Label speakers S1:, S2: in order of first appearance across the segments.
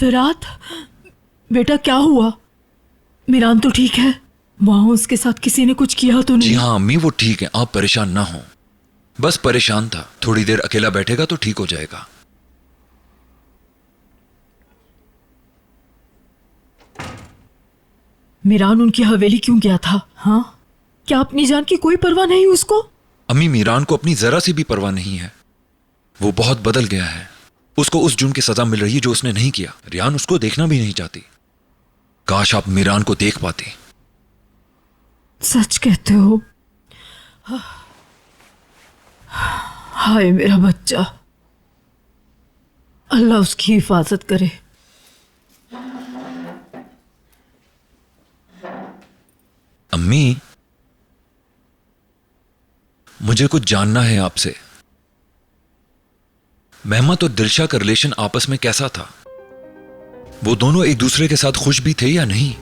S1: विराट, बेटा क्या हुआ? मीरान तो ठीक है? वहां उसके साथ किसी ने कुछ किया तो नहीं?
S2: जी हाँ अम्मी, वो ठीक है, आप परेशान ना हो। बस परेशान था, थोड़ी देर अकेला बैठेगा तो ठीक हो जाएगा।
S1: मीरान उनकी हवेली क्यों गया था? हाँ, क्या अपनी जान की कोई परवाह नहीं उसको?
S2: अम्मी, मीरान को अपनी जरा सी भी परवाह नहीं है। वो बहुत बदल गया है। उसको उस जुर्म की सजा मिल रही है जो उसने नहीं किया। रियान उसको देखना भी नहीं चाहती। काश आप मीरान को देख पाते।
S1: सच कहते हो? हाय मेरा बच्चा, अल्लाह उसकी हिफाजत करे।
S2: अम्मी, मुझे कुछ जानना है आपसे। मेहमत और दिलशा का रिलेशन आपस में कैसा था? वो दोनों एक दूसरे के साथ खुश भी थे या नहीं?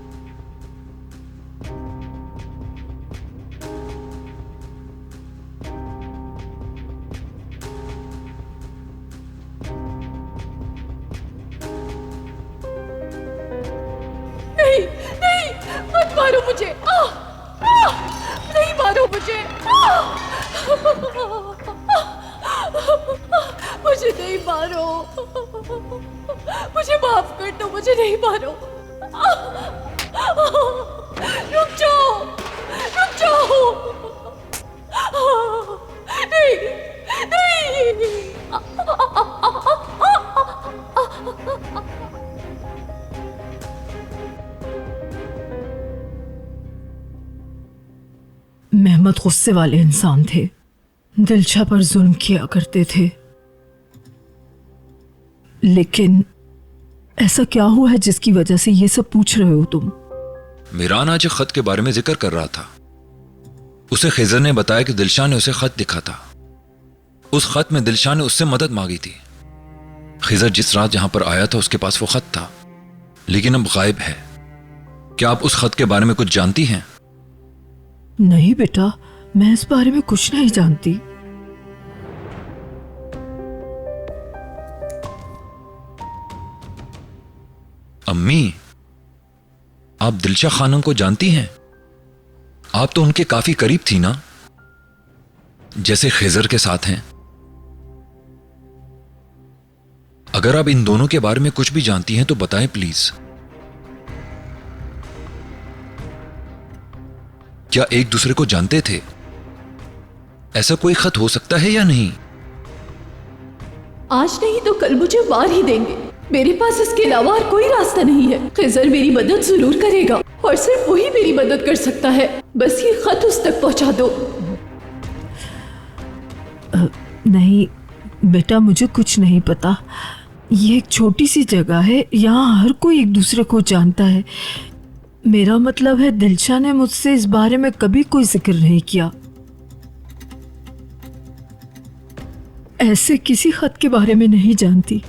S3: नहीं नहीं, मत मारो मुझे। नहीं मारो मुझे। मुझे नहीं मारो, मुझे माफ कर दो, मुझे नहीं मारो। रुक जाओ, रुक जाओ। नहीं नहीं।
S1: मेहमत गुस्से वाले इंसान थे, दिलशा पर जुल्म किया करते थे। लेकिन ऐसा क्या हुआ है जिसकी वजह से ये सब पूछ रहे हो तुम?
S2: मीरान आज एक खत के बारे में जिक्र कर रहा था। उसे खिजर ने बताया कि दिलशा ने उसे खत लिखा था। उस खत में दिलशा ने उससे मदद मांगी थी। खिजर जिस रात यहां पर आया था उसके पास वो खत था, लेकिन अब गायब है। क्या आप उस खत के बारे में कुछ जानती हैं?
S1: नहीं बेटा, मैं इस बारे में कुछ नहीं जानती।
S2: अम्मी, आप दिलशा खानम को जानती हैं? आप तो उनके काफी करीब थी ना, जैसे खिजर के साथ हैं। अगर आप इन दोनों के बारे में कुछ भी जानती हैं तो बताएं प्लीज। क्या एक दूसरे को जानते थे? ऐसा कोई खत हो सकता है या नहीं?
S3: आज नहीं तो कल मुझे मार ही देंगे। मेरे पास इसके अलावा और कोई रास्ता नहीं है। खिजर मेरी मदद जरूर करेगा और सिर्फ वही मेरी मदद कर सकता है। बस ये खत उस तक पहुंचा दो।
S1: नहीं बेटा, मुझे कुछ नहीं पता। ये एक छोटी सी जगह है, यहाँ हर कोई एक दूसरे को जानता है। मेरा मतलब है दिलशा ने मुझसे इस बारे में कभी कोई जिक्र नहीं किया। ऐसे किसी खत के बारे में नहीं जानती।